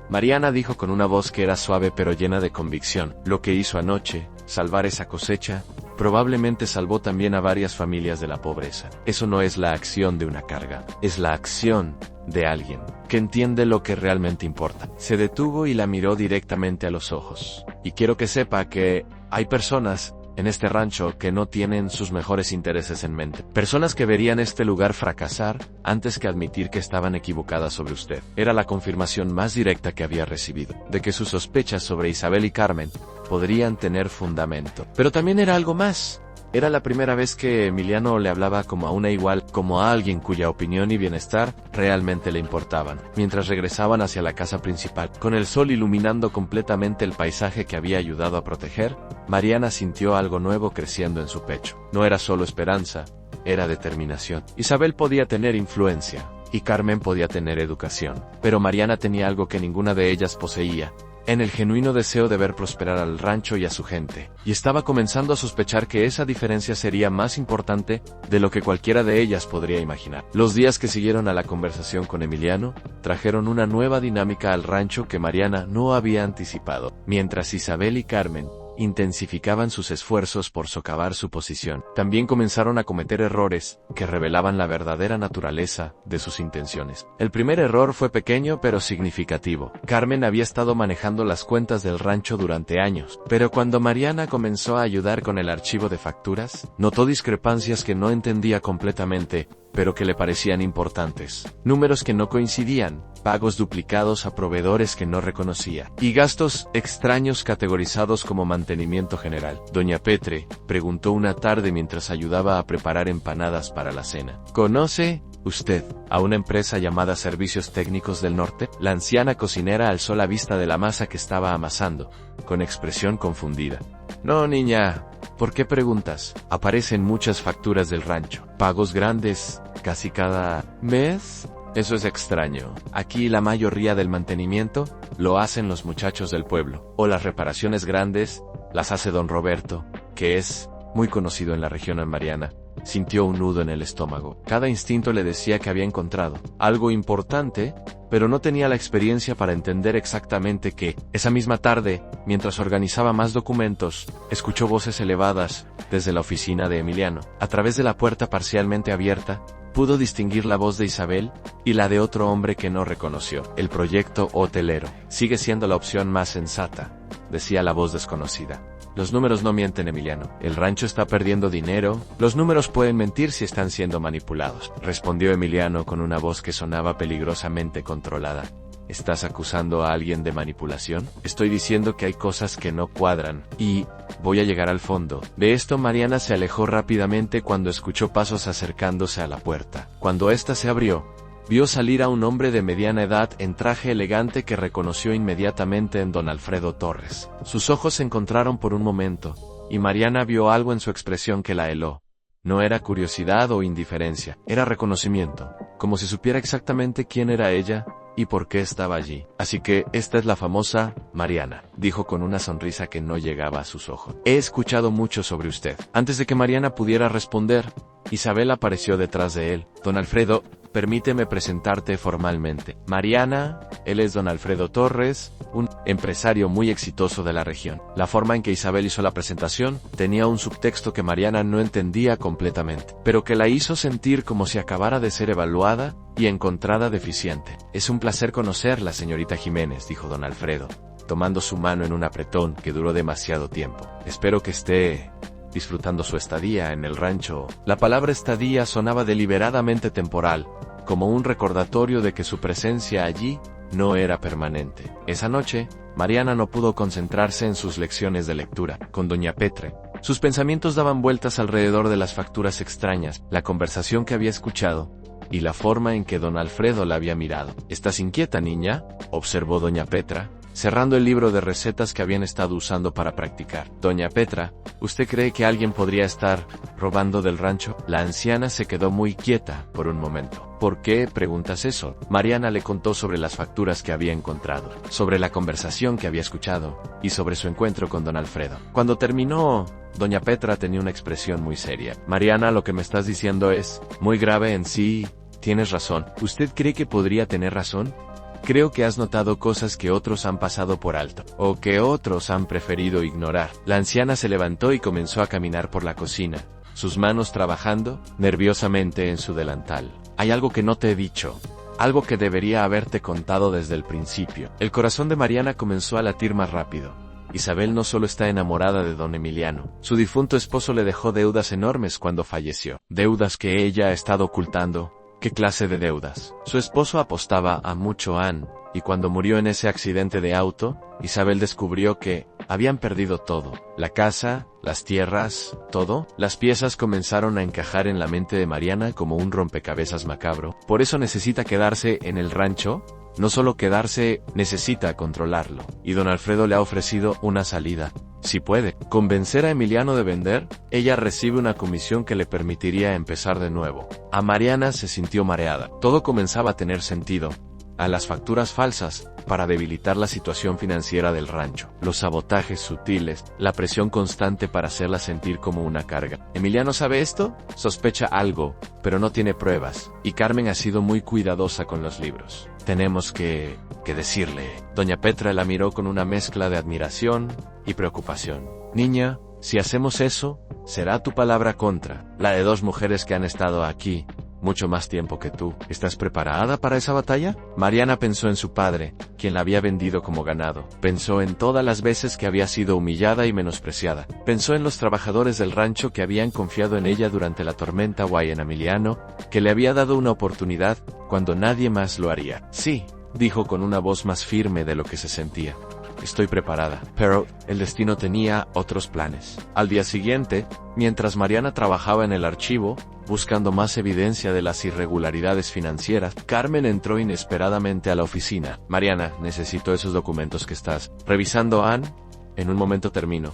Mariana dijo con una voz que era suave pero llena de convicción. Lo que hizo anoche, salvar esa cosecha, probablemente salvó también a varias familias de la pobreza. Eso no es la acción de una carga, es la acción de alguien que entiende lo que realmente importa. Se detuvo y la miró directamente a los ojos. Y quiero que sepa que hay personas en este rancho que no tienen sus mejores intereses en mente. Personas que verían este lugar fracasar antes que admitir que estaban equivocadas sobre usted. Era la confirmación más directa que había recibido, de que sus sospechas sobre Isabel y Carmen podrían tener fundamento. Pero también era algo más. Era la primera vez que Emiliano le hablaba como a una igual, como a alguien cuya opinión y bienestar realmente le importaban. Mientras regresaban hacia la casa principal, con el sol iluminando completamente el paisaje que había ayudado a proteger, Mariana sintió algo nuevo creciendo en su pecho. No era solo esperanza, era determinación. Isabel podía tener influencia, y Carmen podía tener educación, pero Mariana tenía algo que ninguna de ellas poseía, en el genuino deseo de ver prosperar al rancho y a su gente, y estaba comenzando a sospechar que esa diferencia sería más importante de lo que cualquiera de ellas podría imaginar. Los días que siguieron a la conversación con Emiliano, trajeron una nueva dinámica al rancho que Mariana no había anticipado, mientras Isabel y Carmen intensificaban sus esfuerzos por socavar su posición. También comenzaron a cometer errores que revelaban la verdadera naturaleza de sus intenciones. El primer error fue pequeño pero significativo. Carmen había estado manejando las cuentas del rancho durante años, pero cuando Mariana comenzó a ayudar con el archivo de facturas, notó discrepancias que no entendía completamente, pero que le parecían importantes. Números que no coincidían, pagos duplicados a proveedores que no reconocía, y gastos extraños categorizados como mantenimiento general. Doña Petre preguntó una tarde mientras ayudaba a preparar empanadas para la cena: ¿Conoce usted a una empresa llamada Servicios Técnicos del Norte? La anciana cocinera alzó la vista de la masa que estaba amasando, con expresión confundida. No, niña. ¿Por qué preguntas? Aparecen muchas facturas del rancho. Pagos grandes, casi cada mes. Eso es extraño. Aquí la mayoría del mantenimiento lo hacen los muchachos del pueblo. O las reparaciones grandes las hace don Roberto, que es muy conocido en la región Mariana. Sintió un nudo en el estómago. Cada instinto le decía que había encontrado algo importante, pero no tenía la experiencia para entender exactamente qué. Esa misma tarde, mientras organizaba más documentos, escuchó voces elevadas desde la oficina de Emiliano. A través de la puerta parcialmente abierta, pudo distinguir la voz de Isabel y la de otro hombre que no reconoció. El proyecto hotelero sigue siendo la opción más sensata, decía la voz desconocida. Los números no mienten, Emiliano. El rancho está perdiendo dinero. Los números pueden mentir si están siendo manipulados, respondió Emiliano con una voz que sonaba peligrosamente controlada. ¿Estás acusando a alguien de manipulación? Estoy diciendo que hay cosas que no cuadran, y voy a llegar al fondo. De esto Mariana se alejó rápidamente cuando escuchó pasos acercándose a la puerta. Cuando ésta se abrió, vio salir a un hombre de mediana edad en traje elegante que reconoció inmediatamente en don Alfredo Torres. Sus ojos se encontraron por un momento, y Mariana vio algo en su expresión que la heló. No era curiosidad o indiferencia, era reconocimiento, como si supiera exactamente quién era ella y por qué estaba allí. Así que, esta es la famosa Mariana, dijo con una sonrisa que no llegaba a sus ojos. He escuchado mucho sobre usted. Antes de que Mariana pudiera responder, Isabel apareció detrás de él. Don Alfredo, permíteme presentarte formalmente. Mariana, él es don Alfredo Torres, un empresario muy exitoso de la región. La forma en que Isabel hizo la presentación tenía un subtexto que Mariana no entendía completamente, pero que la hizo sentir como si acabara de ser evaluada y encontrada deficiente. Es un placer conocerla, señorita Jiménez, dijo don Alfredo, tomando su mano en un apretón que duró demasiado tiempo. Espero que esté disfrutando su estadía en el rancho. La palabra estadía sonaba deliberadamente temporal, como un recordatorio de que su presencia allí no era permanente. Esa noche, Mariana no pudo concentrarse en sus lecciones de lectura con doña Petre. Sus pensamientos daban vueltas alrededor de las facturas extrañas, la conversación que había escuchado, y la forma en que don Alfredo la había mirado. ¿Estás inquieta, niña?, observó doña Petra, cerrando el libro de recetas que habían estado usando para practicar. Doña Petra, ¿usted cree que alguien podría estar robando del rancho? La anciana se quedó muy quieta por un momento. ¿Por qué preguntas eso? Mariana le contó sobre las facturas que había encontrado, sobre la conversación que había escuchado, y sobre su encuentro con don Alfredo. Cuando terminó, doña Petra tenía una expresión muy seria. Mariana, lo que me estás diciendo es muy grave en sí. Tienes razón. ¿Usted cree que podría tener razón? Creo que has notado cosas que otros han pasado por alto, o que otros han preferido ignorar. La anciana se levantó y comenzó a caminar por la cocina, sus manos trabajando nerviosamente en su delantal. Hay algo que no te he dicho, algo que debería haberte contado desde el principio. El corazón de Mariana comenzó a latir más rápido. Isabel no solo está enamorada de don Emiliano, su difunto esposo le dejó deudas enormes cuando falleció, deudas que ella ha estado ocultando ¿Qué clase de deudas? Su esposo apostaba a mucho Anne, y cuando murió en ese accidente de auto, Isabel descubrió que habían perdido todo. La casa, las tierras, todo. Las piezas comenzaron a encajar en la mente de Mariana como un rompecabezas macabro. Por eso necesita quedarse en el rancho. No solo quedarse, necesita controlarlo. Y don Alfredo le ha ofrecido una salida. Si puede convencer a Emiliano de vender, ella recibe una comisión que le permitiría empezar de nuevo. A Mariana se sintió mareada. Todo comenzaba a tener sentido. A las facturas falsas, para debilitar la situación financiera del rancho, los sabotajes sutiles, la presión constante para hacerla sentir como una carga. ¿Emiliano sabe esto? Sospecha algo, pero no tiene pruebas, y Carmen ha sido muy cuidadosa con los libros. Tenemos que decirle. Doña Petra la miró con una mezcla de admiración y preocupación. Niña, si hacemos eso, será tu palabra contra la de dos mujeres que han estado aquí mucho más tiempo que tú. ¿Estás preparada para esa batalla? Mariana pensó en su padre, quien la había vendido como ganado. Pensó en todas las veces que había sido humillada y menospreciada. Pensó en los trabajadores del rancho que habían confiado en ella durante la tormenta o en Emiliano, que le había dado una oportunidad cuando nadie más lo haría. Sí, dijo con una voz más firme de lo que se sentía. Estoy preparada. Pero el destino tenía otros planes. Al día siguiente, mientras Mariana trabajaba en el archivo, buscando más evidencia de las irregularidades financieras, Carmen entró inesperadamente a la oficina. Mariana, necesito esos documentos que estás revisando, Anne. En un momento termino.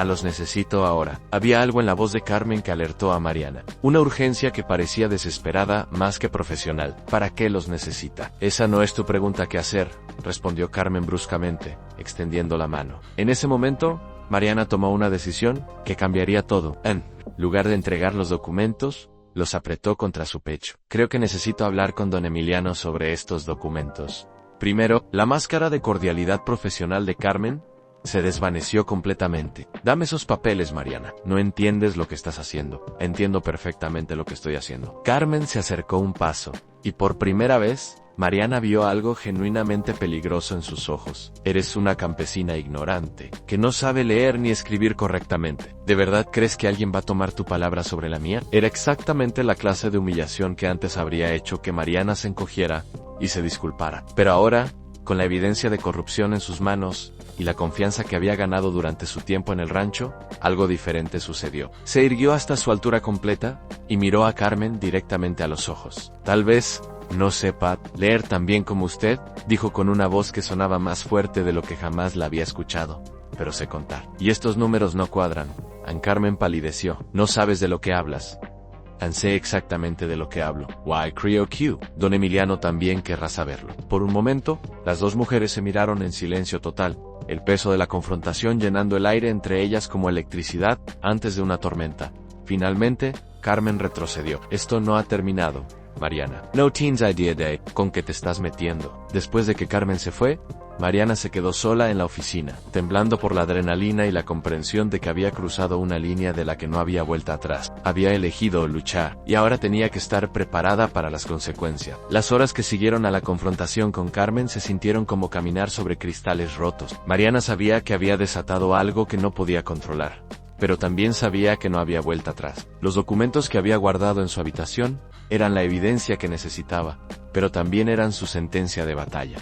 Los necesito ahora. Había algo en la voz de Carmen que alertó a Mariana. Una urgencia que parecía desesperada más que profesional. ¿Para qué los necesita? Esa no es tu pregunta que hacer, respondió Carmen bruscamente, extendiendo la mano. En ese momento, Mariana tomó una decisión que cambiaría todo. En lugar de entregar los documentos, los apretó contra su pecho. Creo que necesito hablar con don Emiliano sobre estos documentos. Primero, la máscara de cordialidad profesional de Carmen se desvaneció completamente. Dame esos papeles, Mariana. No entiendes lo que estás haciendo. Entiendo perfectamente lo que estoy haciendo. Carmen se acercó un paso, y por primera vez, Mariana vio algo genuinamente peligroso en sus ojos. Eres una campesina ignorante, que no sabe leer ni escribir correctamente. ¿De verdad crees que alguien va a tomar tu palabra sobre la mía? Era exactamente la clase de humillación que antes habría hecho que Mariana se encogiera y se disculpara. Pero ahora, con la evidencia de corrupción en sus manos, y la confianza que había ganado durante su tiempo en el rancho, algo diferente sucedió. Se irguió hasta su altura completa, y miró a Carmen directamente a los ojos. Tal vez no sepa leer tan bien como usted, dijo con una voz que sonaba más fuerte de lo que jamás la había escuchado. Pero sé contar. Y estos números no cuadran. Carmen palideció. No sabes de lo que hablas. Sé exactamente de lo que hablo. Why creo que don Emiliano también querrá saberlo. Por un momento, las dos mujeres se miraron en silencio total, el peso de la confrontación llenando el aire entre ellas como electricidad antes de una tormenta. Finalmente, Carmen retrocedió. Esto no ha terminado, Mariana. No tienes idea de con qué te estás metiendo. Después de que Carmen se fue, Mariana se quedó sola en la oficina, temblando por la adrenalina y la comprensión de que había cruzado una línea de la que no había vuelta atrás. Había elegido luchar, y ahora tenía que estar preparada para las consecuencias. Las horas que siguieron a la confrontación con Carmen se sintieron como caminar sobre cristales rotos. Mariana sabía que había desatado algo que no podía controlar, pero también sabía que no había vuelta atrás. Los documentos que había guardado en su habitación eran la evidencia que necesitaba, pero también eran su sentencia de batalla.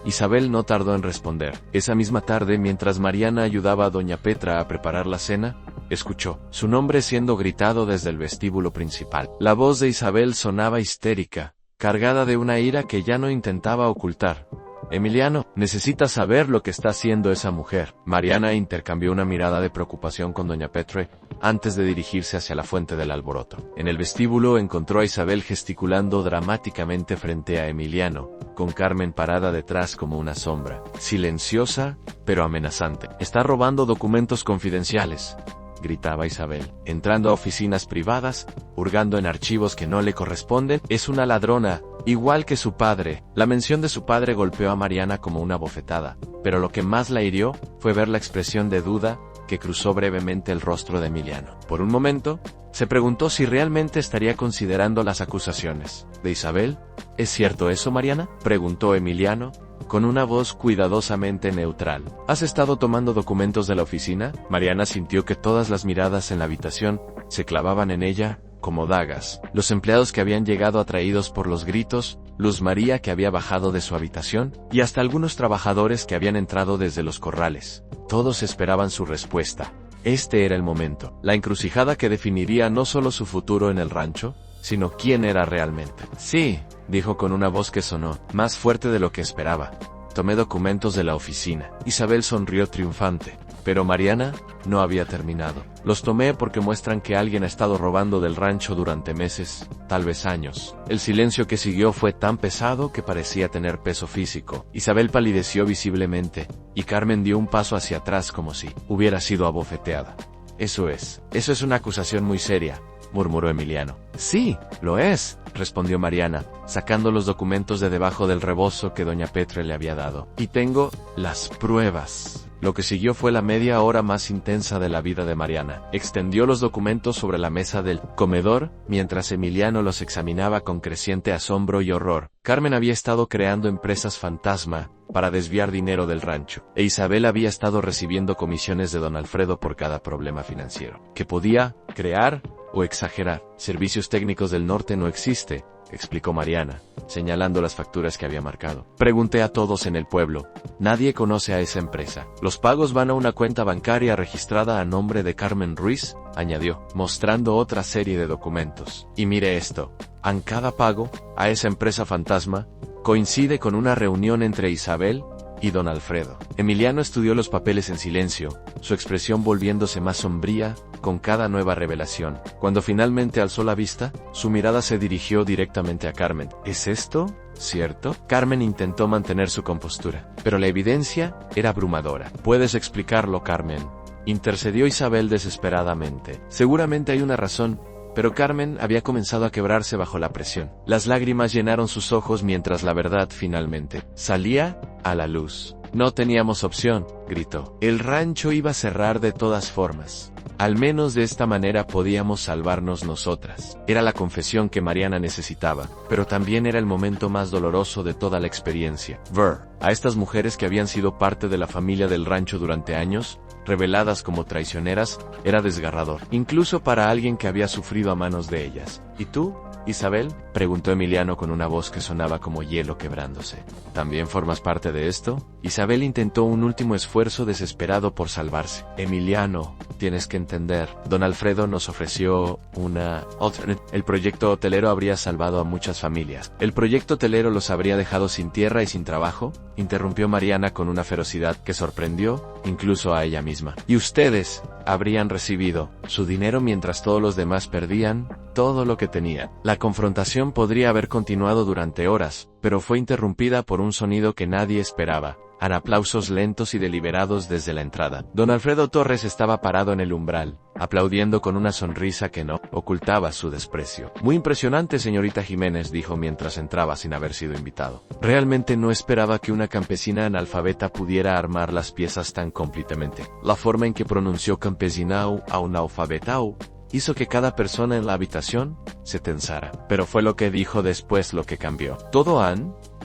Isabel no tardó en responder. Esa misma tarde, mientras Mariana ayudaba a doña Petra a preparar la cena, escuchó su nombre siendo gritado desde el vestíbulo principal. La voz de Isabel sonaba histérica, cargada de una ira que ya no intentaba ocultar. Emiliano, necesitas saber lo que está haciendo esa mujer. Mariana intercambió una mirada de preocupación con doña Petra, antes de dirigirse hacia la fuente del alboroto. En el vestíbulo encontró a Isabel gesticulando dramáticamente frente a Emiliano, con Carmen parada detrás como una sombra, silenciosa, pero amenazante. Está robando documentos confidenciales, gritaba Isabel, entrando a oficinas privadas, hurgando en archivos que no le corresponden. Es una ladrona, igual que su padre. La mención de su padre golpeó a Mariana como una bofetada, pero lo que más la hirió fue ver la expresión de duda que cruzó brevemente el rostro de Emiliano. Por un momento, se preguntó si realmente estaría considerando las acusaciones de Isabel. ¿Es cierto eso, Mariana?, preguntó Emiliano, con una voz cuidadosamente neutral. ¿Has estado tomando documentos de la oficina? Mariana sintió que todas las miradas en la habitación se clavaban en ella, como dagas, los empleados que habían llegado atraídos por los gritos, Luz María que había bajado de su habitación, y hasta algunos trabajadores que habían entrado desde los corrales. Todos esperaban su respuesta. Este era el momento, la encrucijada que definiría no solo su futuro en el rancho, sino quién era realmente. Sí, dijo con una voz que sonó, más fuerte de lo que esperaba. Tomé documentos de la oficina. Isabel sonrió triunfante. Pero Mariana no había terminado. Los tomé porque muestran que alguien ha estado robando del rancho durante meses, tal vez años. El silencio que siguió fue tan pesado que parecía tener peso físico. Isabel palideció visiblemente, y Carmen dio un paso hacia atrás como si hubiera sido abofeteada. Eso es una acusación muy seria, murmuró Emiliano. Sí, lo es, respondió Mariana, sacando los documentos de debajo del rebozo que doña Petre le había dado. Y tengo las pruebas. Lo que siguió fue la media hora más intensa de la vida de Mariana. Extendió los documentos sobre la mesa del comedor, mientras Emiliano los examinaba con creciente asombro y horror. Carmen había estado creando empresas fantasma para desviar dinero del rancho, e Isabel había estado recibiendo comisiones de don Alfredo por cada problema financiero que podía crear o exagerar. Servicios Técnicos del Norte no existe, explicó Mariana, señalando las facturas que había marcado. Pregunté a todos en el pueblo. Nadie conoce a esa empresa. Los pagos van a una cuenta bancaria registrada a nombre de Carmen Ruiz, añadió, mostrando otra serie de documentos. Y mire esto. En cada pago, a esa empresa fantasma, coincide con una reunión entre Isabel y don Alfredo. Emiliano estudió los papeles en silencio, su expresión volviéndose más sombría con cada nueva revelación. Cuando finalmente alzó la vista, su mirada se dirigió directamente a Carmen. ¿Es esto cierto? Carmen intentó mantener su compostura, pero la evidencia era abrumadora. ¿Puedes explicarlo, Carmen?, intercedió Isabel desesperadamente. Seguramente hay una razón, pero Carmen había comenzado a quebrarse bajo la presión. Las lágrimas llenaron sus ojos mientras la verdad finalmente salía a la luz. No teníamos opción, gritó. El rancho iba a cerrar de todas formas. Al menos de esta manera podíamos salvarnos nosotras. Era la confesión que Mariana necesitaba, pero también era el momento más doloroso de toda la experiencia. Ver a estas mujeres que habían sido parte de la familia del rancho durante años, reveladas como traicioneras, era desgarrador, incluso para alguien que había sufrido a manos de ellas. ¿Y tú, Isabel?, preguntó Emiliano con una voz que sonaba como hielo quebrándose. ¿También formas parte de esto? Isabel intentó un último esfuerzo desesperado por salvarse. Emiliano, tienes que entender, don Alfredo nos ofreció una alternate. El proyecto hotelero habría salvado a muchas familias. ¿El proyecto hotelero los habría dejado sin tierra y sin trabajo?, interrumpió Mariana con una ferocidad que sorprendió incluso a ella misma. Y ustedes habrían recibido su dinero mientras todos los demás perdían todo lo que tenían. La confrontación podría haber continuado durante horas, pero fue interrumpida por un sonido que nadie esperaba. Eran aplausos lentos y deliberados desde la entrada. Don Alfredo Torres estaba parado en el umbral, aplaudiendo con una sonrisa que no ocultaba su desprecio. Muy impresionante, señorita Jiménez, dijo mientras entraba sin haber sido invitado. Realmente no esperaba que una campesina analfabeta pudiera armar las piezas tan completamente. La forma en que pronunció campesinao a un alfabetao hizo que cada persona en la habitación se tensara. Pero fue lo que dijo después lo que cambió. Todo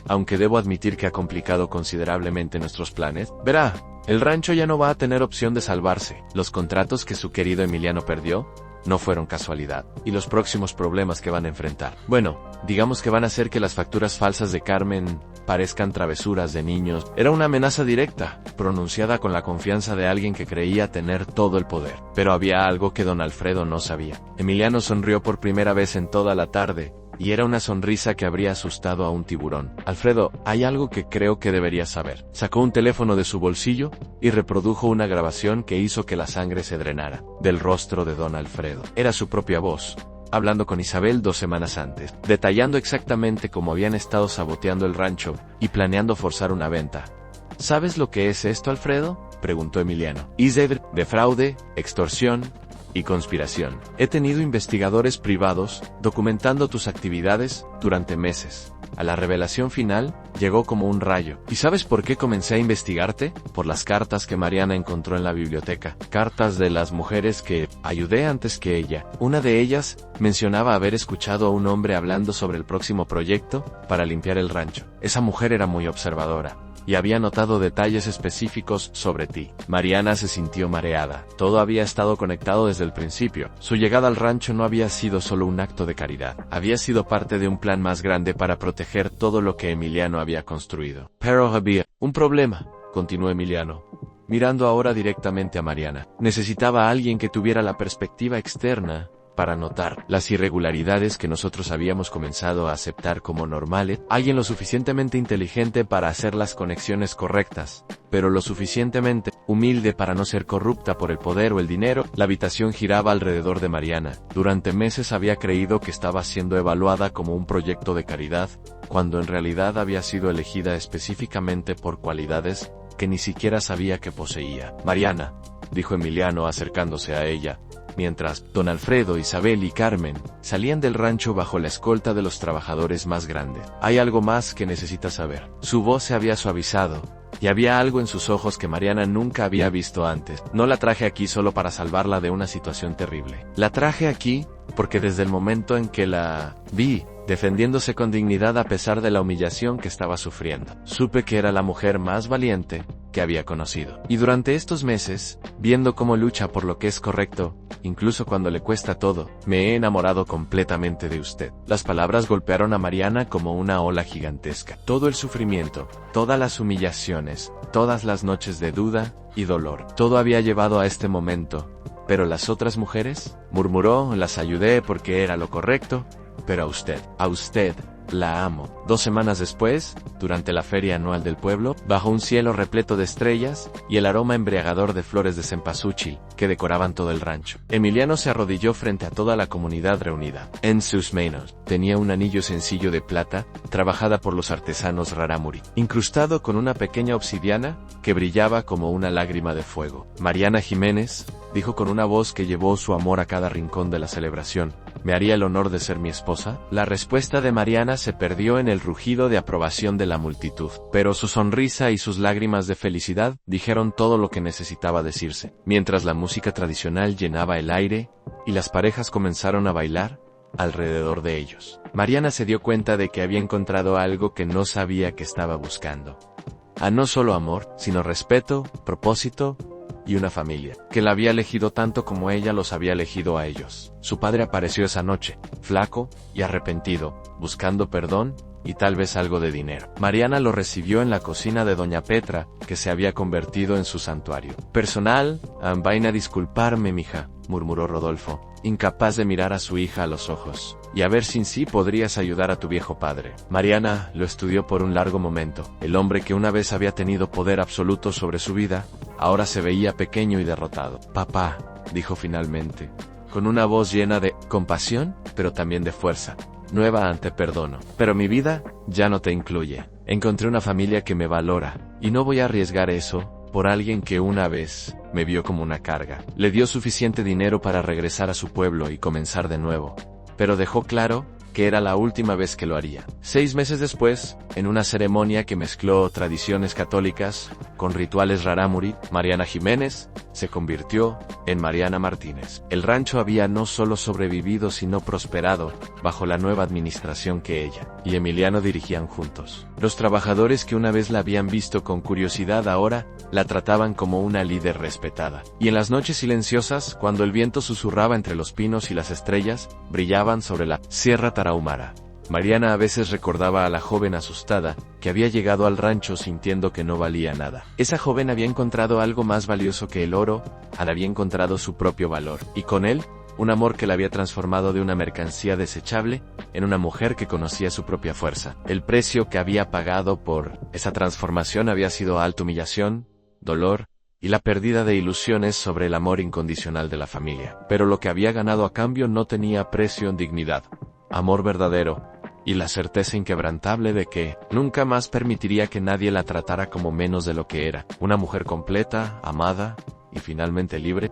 aunque debo admitir que ha complicado considerablemente nuestros planes. Verá, el rancho ya no va a tener opción de salvarse. Los contratos que su querido Emiliano perdió no fueron casualidad. Y los próximos problemas que van a enfrentar, bueno, digamos que van a hacer que las facturas falsas de Carmen parezcan travesuras de niños. Era una amenaza directa, pronunciada con la confianza de alguien que creía tener todo el poder. Pero había algo que don Alfredo no sabía. Emiliano sonrió por primera vez en toda la tarde, y era una sonrisa que habría asustado a un tiburón. Alfredo, hay algo que creo que deberías saber. Sacó un teléfono de su bolsillo y reprodujo una grabación que hizo que la sangre se drenara del rostro de don Alfredo. Era su propia voz, hablando con Isabel 2 semanas antes, detallando exactamente cómo habían estado saboteando el rancho y planeando forzar una venta. ¿Sabes lo que es esto, Alfredo?, preguntó Emiliano. De fraude, extorsión y conspiración. He tenido investigadores privados documentando tus actividades durante meses. A la revelación final, llegó como un rayo. ¿Y sabes por qué comencé a investigarte? Por las cartas que Mariana encontró en la biblioteca. Cartas de las mujeres que ayudé antes que ella. Una de ellas mencionaba haber escuchado a un hombre hablando sobre el próximo proyecto para limpiar el rancho. Esa mujer era muy observadora. y había notado detalles específicos sobre ti. Mariana se sintió mareada. Todo había estado conectado desde el principio. Su llegada al rancho no había sido solo un acto de caridad. Había sido parte de un plan más grande para proteger todo lo que Emiliano había construido. Pero había un problema, continuó Emiliano, mirando ahora directamente a Mariana. Necesitaba a alguien que tuviera la perspectiva externa para notar las irregularidades que nosotros habíamos comenzado a aceptar como normales, alguien lo suficientemente inteligente para hacer las conexiones correctas, pero lo suficientemente humilde para no ser corrupta por el poder o el dinero. La habitación giraba alrededor de Mariana. Durante meses había creído que estaba siendo evaluada como un proyecto de caridad, cuando en realidad había sido elegida específicamente por cualidades que ni siquiera sabía que poseía. Mariana, dijo Emiliano acercándose a ella, mientras don Alfredo, Isabel y Carmen salían del rancho bajo la escolta de los trabajadores más grandes. Hay algo más que necesitas saber. Su voz se había suavizado, y había algo en sus ojos que Mariana nunca había visto antes. No la traje aquí solo para salvarla de una situación terrible. La traje aquí porque desde el momento en que la vi defendiéndose con dignidad a pesar de la humillación que estaba sufriendo, supe que era la mujer más valiente que había conocido. Y durante estos meses, viendo cómo lucha por lo que es correcto, incluso cuando le cuesta todo, me he enamorado completamente de usted. Las palabras golpearon a Mariana como una ola gigantesca. Todo el sufrimiento, todas las humillaciones, todas las noches de duda y dolor, todo había llevado a este momento. ¿Pero las otras mujeres? Murmuró, las ayudé porque era lo correcto, pero a usted, la amo. 2 semanas después, durante la feria anual del pueblo, bajo un cielo repleto de estrellas y el aroma embriagador de flores de cempasúchil que decoraban todo el rancho, Emiliano se arrodilló frente a toda la comunidad reunida. En sus manos tenía un anillo sencillo de plata, trabajada por los artesanos Rarámuri, incrustado con una pequeña obsidiana que brillaba como una lágrima de fuego. Mariana Jiménez, dijo con una voz que llevó su amor a cada rincón de la celebración, ¿me haría el honor de ser mi esposa? La respuesta de Mariana se perdió en el rugido de aprobación de la multitud, pero su sonrisa y sus lágrimas de felicidad dijeron todo lo que necesitaba decirse. Mientras la música tradicional llenaba el aire y las parejas comenzaron a bailar alrededor de ellos, Mariana se dio cuenta de que había encontrado algo que no sabía que estaba buscando. No solo amor, sino respeto, propósito y una familia, que la había elegido tanto como ella los había elegido a ellos. Su padre apareció esa noche, flaco y arrepentido, buscando perdón y tal vez algo de dinero. Mariana lo recibió en la cocina de doña Petra, que se había convertido en su santuario personal. Vaina a disculparme, mija, murmuró Rodolfo, incapaz de mirar a su hija a los ojos, y a ver si sí podrías ayudar a tu viejo padre. Mariana lo estudió por un largo momento. El hombre que una vez había tenido poder absoluto sobre su vida, ahora se veía pequeño y derrotado. Papá, dijo finalmente, con una voz llena de compasión, pero también de fuerza. Nueva te perdono, pero mi vida ya no te incluye. Encontré una familia que me valora, y no voy a arriesgar eso por alguien que una vez me vio como una carga. Le dio suficiente dinero para regresar a su pueblo y comenzar de nuevo, pero dejó claro que era la última vez que lo haría. 6 meses después, en una ceremonia que mezcló tradiciones católicas con rituales Rarámuri, Mariana Jiménez se convirtió en Mariana Martínez. El rancho había no solo sobrevivido sino prosperado bajo la nueva administración que ella y Emiliano dirigían juntos. Los trabajadores que una vez la habían visto con curiosidad ahora la trataban como una líder respetada. Y en las noches silenciosas, cuando el viento susurraba entre los pinos y las estrellas brillaban sobre la Sierra Tarahumara, Mariana a veces recordaba a la joven asustada que había llegado al rancho sintiendo que no valía nada. Esa joven había encontrado algo más valioso que el oro, había encontrado su propio valor, y con él, un amor que la había transformado de una mercancía desechable en una mujer que conocía su propia fuerza. El precio que había pagado por esa transformación había sido alta humillación, dolor y la pérdida de ilusiones sobre el amor incondicional de la familia. Pero lo que había ganado a cambio no tenía precio en dignidad, amor verdadero y la certeza inquebrantable de que nunca más permitiría que nadie la tratara como menos de lo que era, una mujer completa, amada y finalmente libre.